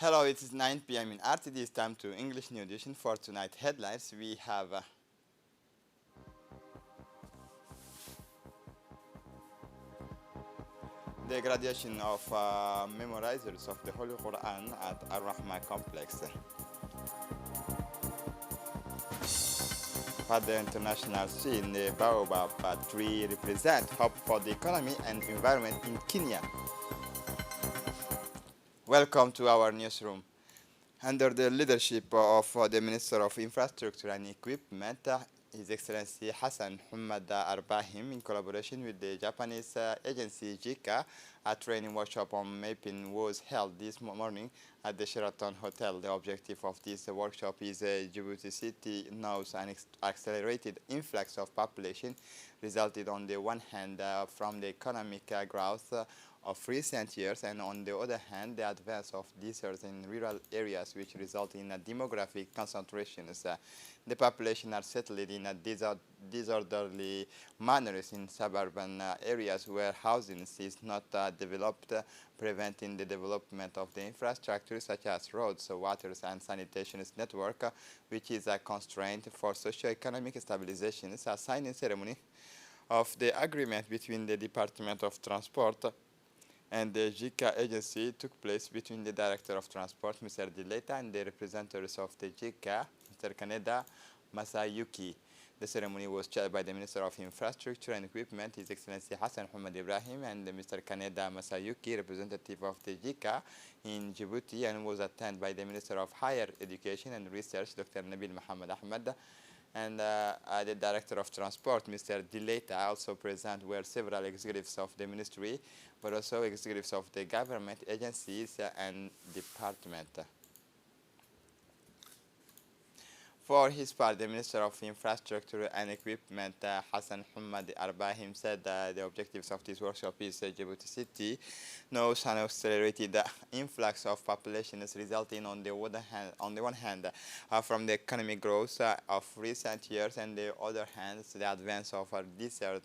Hello, it is 9 p.m. in RTD. It's time to English New Edition for tonight headlines. We have the graduation of memorizers of the Holy Quran at Ar-Rahma complex. At the international scene, the Baobab tree represents hope for the economy and environment in Kenya. Welcome to our newsroom. Under the leadership of the Minister of Infrastructure and Equipment, His Excellency Hassan Muhammad Arbahim, in collaboration with the Japanese agency JICA, a training workshop on mapping was held this morning at the Sheraton Hotel. The objective of this workshop is Djibouti City knows an accelerated influx of population resulted on the one hand from the economic growth of recent years, and on the other hand, the advance of deserts in rural areas, which result in a demographic concentrations. The population are settled in a disorderly manners in suburban areas where housing is not developed, preventing the development of the infrastructure such as roads, waters, and sanitation network, which is a constraint for socio-economic stabilization. A signing ceremony of the agreement between the Department of Transport and the JICA agency took place between the Director of Transport, Mr. Dileta, and the representatives of the JICA, Mr. Kaneda Masayuki. The ceremony was chaired by the Minister of Infrastructure and Equipment, His Excellency Hassan Muhammad Ibrahim, and Mr. Kaneda Masayuki, representative of the JICA in Djibouti, and was attended by the Minister of Higher Education and Research, Dr. Nabil Mohammed Ahmed, and the Director of Transport, Mr. Dileta. Also present were several executives of the ministry, but also executives of the government agencies and department. For his part, the Minister of Infrastructure and Equipment, Hassan Muhammad Arbahim, said the objectives of this workshop is Djibouti City knows an accelerated influx of populations resulting on the one hand from the economic growth of recent years, and the other hand the advance of a desert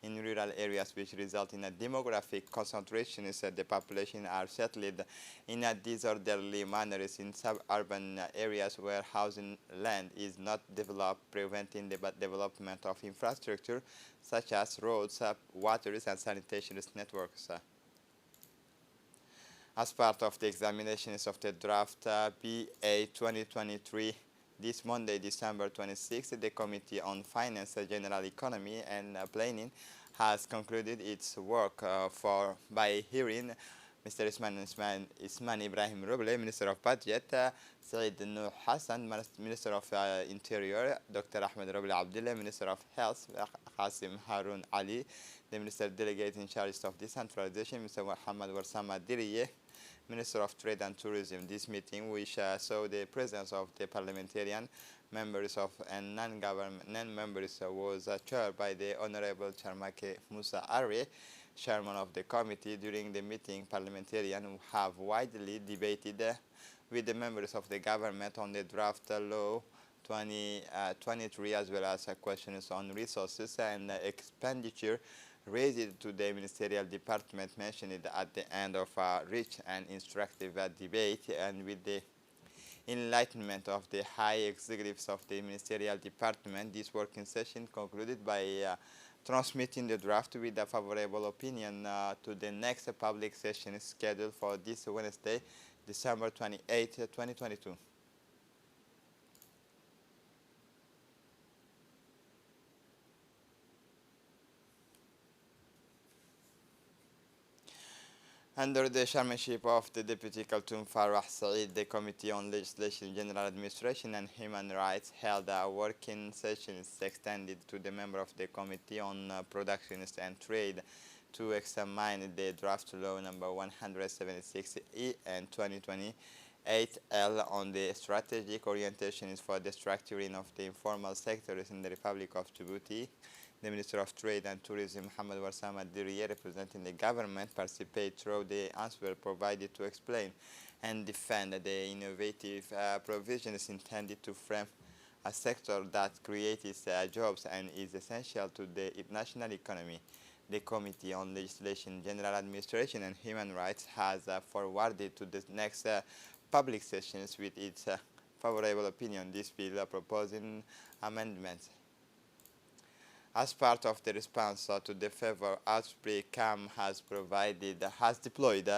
in rural areas, which result in a demographic concentration. The population are settled in a disorderly manner in suburban areas where housing land is not developed, preventing the development of infrastructure such as roads, waters, and sanitation networks. As part of the examinations of the draft PA 2023, this Monday, December 26th, the Committee on Finance, General Economy, and Planning has concluded its work by hearing Mr. Isman Ibrahim Roble, Minister of Budget, Said Nuh Hassan, Minister of Interior, Dr. Ahmed Roble Abdullah, Minister of Health, Qasim Harun Ali, the Minister Delegate in charge of Decentralization, Mr. Muhammad Warsama Diriye, Minister of Trade and Tourism. This meeting, which saw the presence of the parliamentarian members of and non-members, was chaired by the Honorable Charmake Musa Arre, chairman of the committee. During the meeting, parliamentarians have widely debated with the members of the government on the draft law 2023, as well as questions on resources and expenditure raised to the ministerial department mentioned at the end of a rich and instructive debate. And with the enlightenment of the high executives of the ministerial department, this working session concluded by transmitting the draft with a favorable opinion to the next public session scheduled for this Wednesday, December 28, 2022. Under the chairmanship of the Deputy Kaltoum Farah Saeed, the Committee on Legislation, General Administration and Human Rights held a working session extended to the member of the Committee on Productions and Trade to examine the draft law number 176E and 2028L on the strategic orientations for the structuring of the informal sectors in the Republic of Djibouti. The Minister of Trade and Tourism, Mohamed Warsama Diriye, representing the government, participated through the answer provided to explain and defend the innovative provisions intended to frame a sector that creates jobs and is essential to the national economy. The Committee on Legislation, General Administration and Human Rights has forwarded to the next public sessions with its favorable opinion. This bill proposing amendments. As part of the response to the fever outbreak, CAM has deployed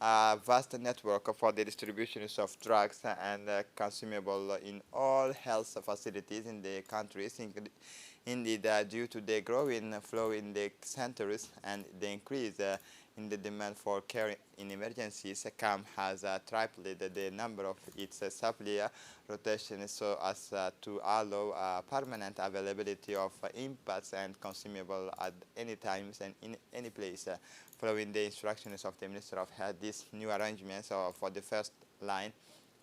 a vast network for the distribution of drugs and consumable in all health facilities in the countries. Indeed, due to the growing flow in the centers and the increase in the demand for care in emergencies, CAM has tripled the number of its supply rotations so as to allow permanent availability of inputs and consumable at any times and in any place. Following the instructions of the Minister of Health, these new arrangements are for the first line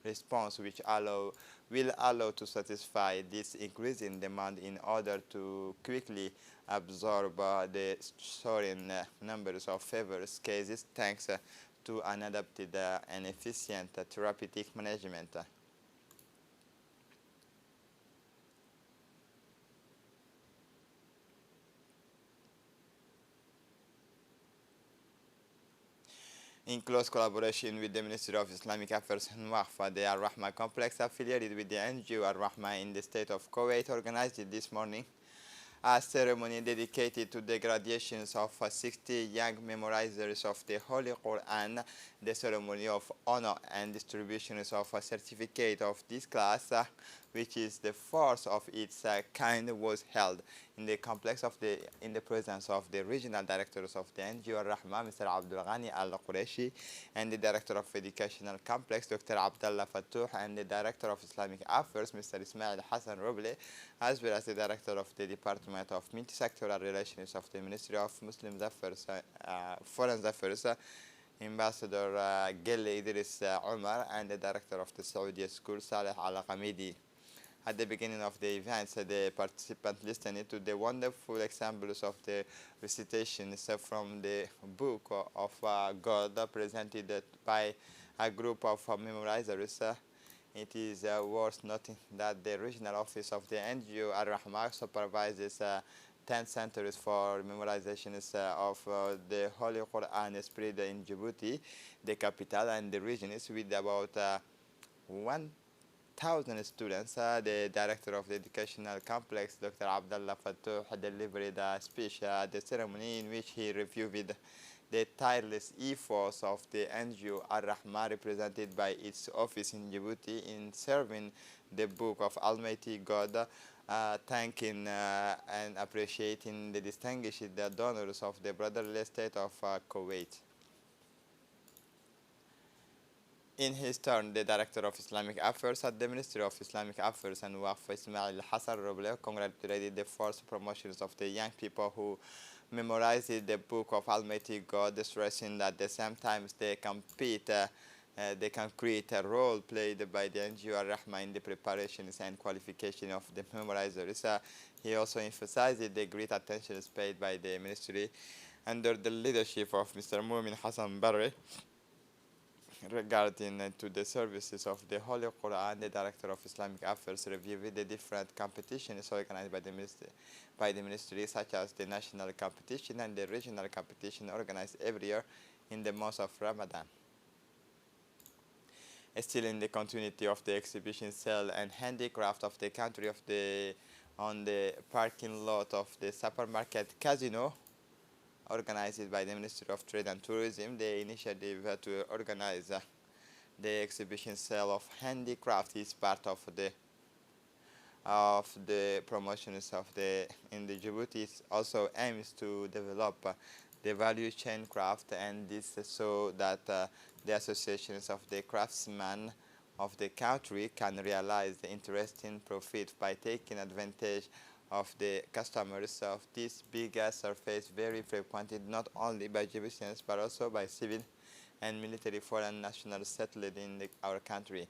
response, which will allow to satisfy this increasing demand in order to quickly absorb the soaring numbers of fever cases, thanks to an adapted and efficient therapeutic management. In close collaboration with the Ministry of Islamic Affairs and Waqf, the Al-Rahma complex affiliated with the NGO Al-Rahma in the state of Kuwait organized this morning a ceremony dedicated to the graduations of 60 young memorizers of the Holy Quran. The ceremony of honor and distributions of a certificate of this class, which is the fourth of its kind, was held in the complex in the presence of the regional directors of the NGO Al-Rahma, Mr. Abdul Ghani Al-Qureshi, and the director of educational complex, Dr. Abdullah Fatouh, and the director of Islamic Affairs, Mr. Ismail Hassan Roble, as well as the director of the Department of Multisectoral Relations of the Ministry of Muslim Affairs, Foreign Affairs, Ambassador Gelle Idris Omar, and the director of the Saudi School, Saleh Al Ghamidi. At the beginning of the events, the participants listened to the wonderful examples of the recitations from the Book of God presented by a group of memorizers. It is worth noting that the regional office of the NGO Al-Rahma supervises 10 centers for memorizations of the Holy Quran spread in Djibouti, the capital, and the regions, with about 1,000 students. The director of the educational complex, Dr. Abdullah Fatouh, delivered a speech at the ceremony in which he reviewed the tireless efforts of the NGO Al-Rahma, represented by its office in Djibouti, in serving the Book of Almighty God, thanking and appreciating the distinguished donors of the brotherly state of Kuwait. In his turn, the Director of Islamic Affairs at the Ministry of Islamic Affairs and Waqf, Ismail Hassan Roble, congratulated the first promotions of the young people who memorized the Book of Almighty God, stressing that at the same time they can create a role played by the NGO Al-Rahma in the preparations and qualification of the memorizers. He also emphasized the great attention paid by the ministry under the leadership of Mr. Mumin Hassan Barre regarding to the services of the Holy Quran. The Director of Islamic Affairs reviewed the different competitions organized by the ministry, such as the national competition and the regional competition organized every year in the month of Ramadan. Still in the continuity of the exhibition sale and handicraft of the country on the parking lot of the supermarket Casino, organized by the Ministry of Trade and Tourism, the initiative to organize the exhibition sale of handicraft is part of the promotions in the Djibouti. It also aims to develop the value chain craft, and this so that the associations of the craftsmen of the country can realize the interesting profit by taking advantage of the customers of this bigger surface, very frequented not only by Djiboutians but also by civil and military foreign nationals settled in our country.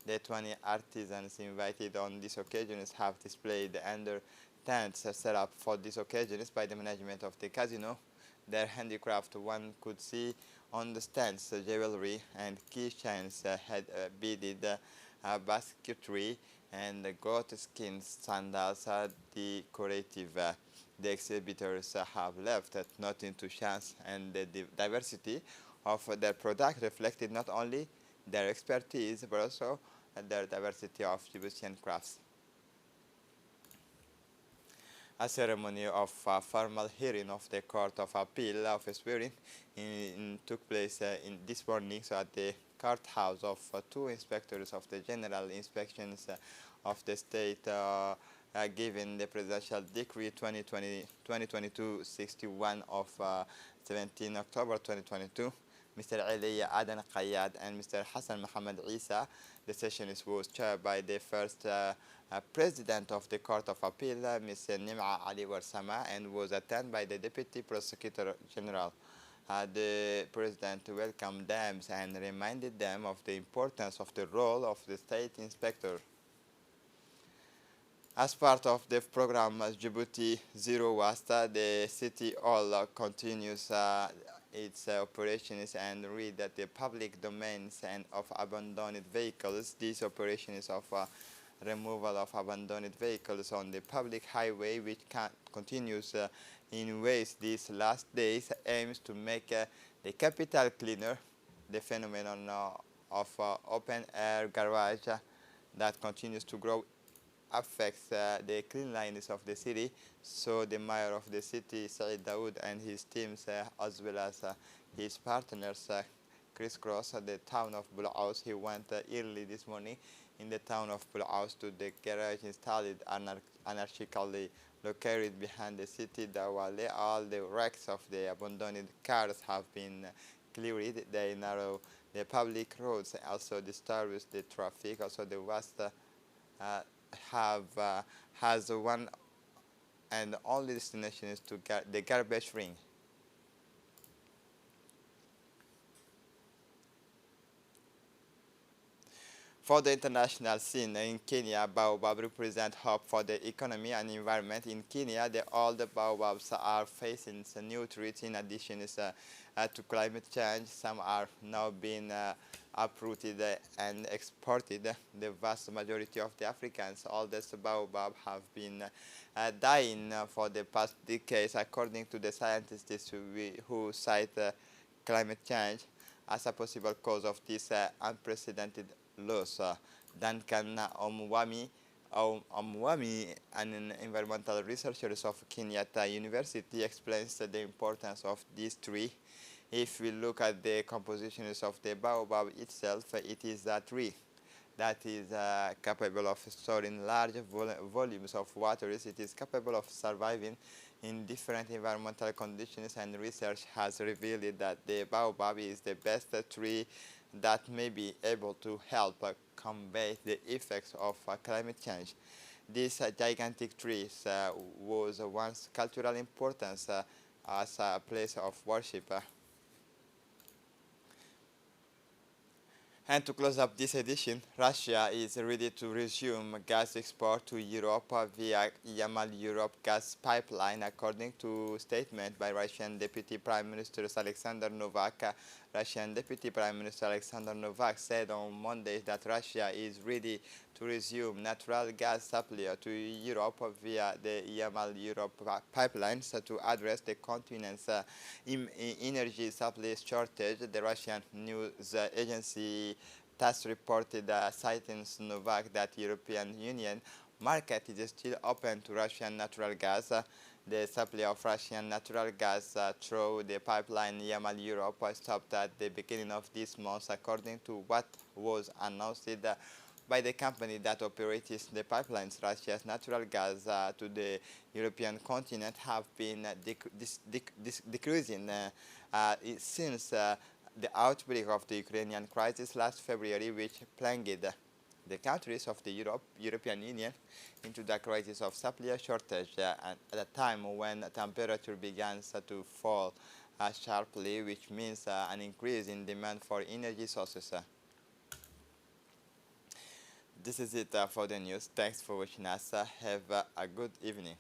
The 20 artisans invited on these occasions have displayed under tents set up for these occasions by the management of the casino. Their handicraft one could see on the stands, jewelry and keychains, beaded basketry, and goat skin sandals are decorative. The exhibitors have left nothing to chance, and the diversity of their product reflected not only their expertise, but also their diversity of Djiboutian crafts. A ceremony of formal hearing of the Court of Appeal of swearing took place in this morning so at the courthouse of two inspectors of the general inspections of the state given the presidential decree 2022-61 of 17 October 2022. Mr. Ali Adan Qayyad and Mr. Hassan Mohammed Isa. The session was chaired by the first President of the Court of Appeal, Mr. Nim'a Ali Warsama, and was attended by the Deputy Prosecutor General. The President welcomed them and reminded them of the importance of the role of the State Inspector. As part of the program Djibouti Zero Waste, the city hall continues its operations and read that the public domains and of abandoned vehicles. This operation is of removal of abandoned vehicles on the public highway, which continues in ways these last days, aims to make the capital cleaner. The phenomenon of open-air garage that continues to grow affects the cleanliness of the city. So the mayor of the city, Said Daoud, and his teams, as well as his partners, crisscross the town of Bulaus. He went early this morning in the town of Bulaus to the garage installed anarchically located behind the city Dawale. All the wrecks of the abandoned cars have been cleared. They narrow the public roads, also disturbs the traffic. Also the West has one and only destination is to the garbage ring. For the international scene in Kenya, baobab represent hope for the economy and environment. In Kenya, all the baobabs are facing new threats in addition to climate change. Some are now being uprooted and exported. The vast majority of the Africans, all the baobab have been dying for the past decades, according to the scientists who cite climate change as a possible cause of this unprecedented loss. Duncan Omwami, an environmental researcher of Kenyatta University, explains the importance of these tree. If we look at the compositions of the baobab itself, it is a tree that is capable of storing large volumes of water. It is capable of surviving in different environmental conditions, and research has revealed that the baobab is the best tree that may be able to help combat the effects of climate change. This gigantic tree was once cultural importance as a place of worship. And to close up this edition, Russia is ready to resume gas export to Europe via Yamal Europe gas pipeline, according to statement by Russian Deputy Prime Minister Alexander Novak. Russian Deputy Prime Minister Alexander Novak said on Monday that Russia is ready to resume natural gas supply to Europe via the Yamal Europe pipelines to address the continent's energy supply shortage. The Russian news agency TASS reported, citing Novak, that European Union market is still open to Russian natural gas. The supply of Russian natural gas through the pipeline Yamal Europe stopped at the beginning of this month, according to what was announced by the company that operates the pipelines. Russia's natural gas to the European continent have been decreasing since the outbreak of the Ukrainian crisis last February, which plunged the countries of the European Union into the crisis of supply shortage at a time when temperature began to fall sharply, which means an increase in demand for energy sources. This is it for the news. Thanks for watching us. Have a good evening.